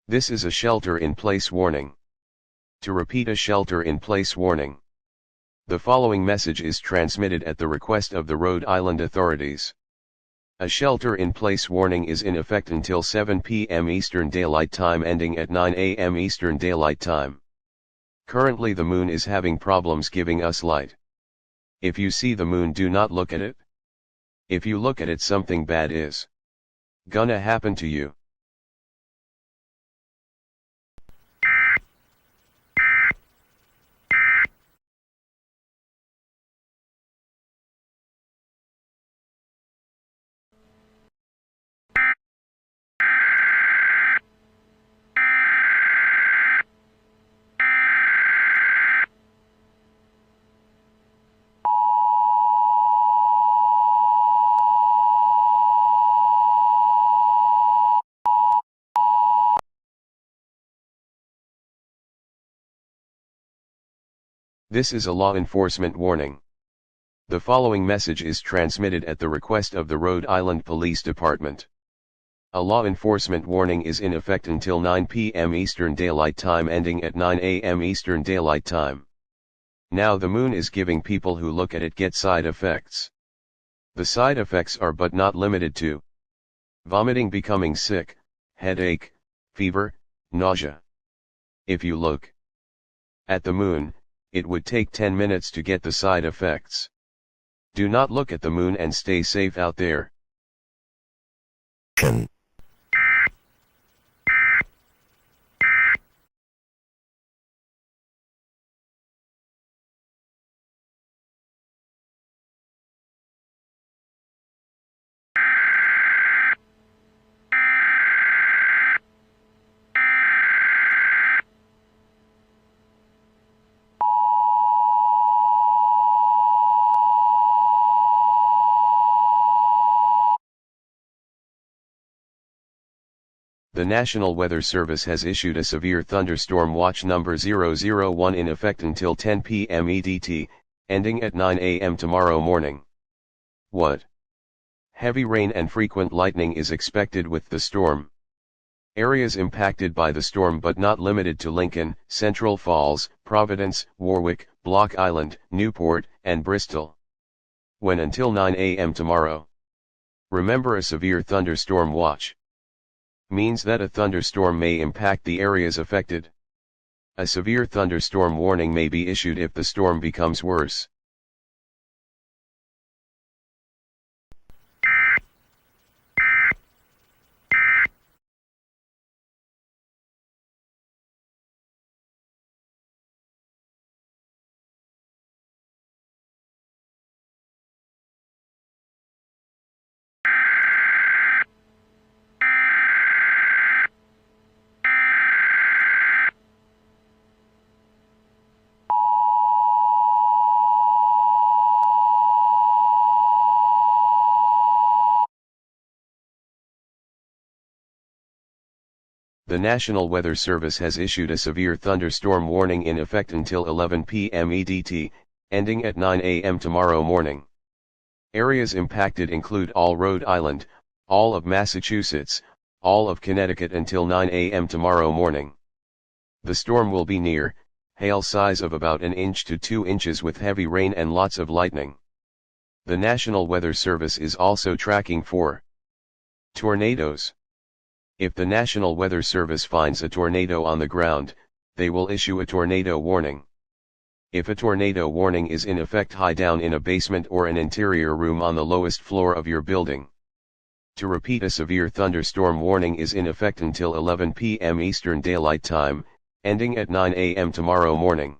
This is a shelter-in-place warning. To repeat a shelter-in-place warning. The following message is transmitted at the request of the Rhode Island authorities. A shelter-in-place warning is in effect until 7 p.m. Eastern Daylight Time ending at 9 a.m. Eastern Daylight Time. Currently the moon is having problems giving us light. If you see the moon, do not look at it. If you look at it, something bad is gonna happen to you. This is a law enforcement warning. The following message is transmitted at the request of the Rhode Island Police Department. A law enforcement warning is in effect until 9 p.m. Eastern Daylight Time ending at 9 a.m. Eastern Daylight Time. Now the moon is giving people who look at it get side effects. The side effects are but not limited to vomiting, becoming sick, headache, fever, nausea. If you look at the moon, it would take 10 minutes to get the side effects. Do not look at the moon and stay safe out there. The National Weather Service has issued a severe thunderstorm watch number 001 in effect until 10 p.m. EDT, ending at 9 a.m. tomorrow morning. What? Heavy rain and frequent lightning is expected with the storm. Areas impacted by the storm but not limited to Lincoln, Central Falls, Providence, Warwick, Block Island, Newport, and Bristol. When until 9 a.m. tomorrow. Remember, a severe thunderstorm watch means that a thunderstorm may impact the areas affected. A severe thunderstorm warning may be issued if the storm becomes worse. The National Weather Service has issued a severe thunderstorm warning in effect until 11 p.m. EDT, ending at 9 a.m. tomorrow morning. Areas impacted include all Rhode Island, all of Massachusetts, all of Connecticut until 9 a.m. tomorrow morning. The storm will be near, hail size of about 1 inch to 2 inches with heavy rain and lots of lightning. The National Weather Service is also tracking for tornadoes. If the National Weather Service finds a tornado on the ground, they will issue a tornado warning. If a tornado warning is in effect, hide down in a basement or an interior room on the lowest floor of your building. To repeat, a severe thunderstorm warning is in effect until 11 p.m. Eastern Daylight Time, ending at 9 a.m. tomorrow morning.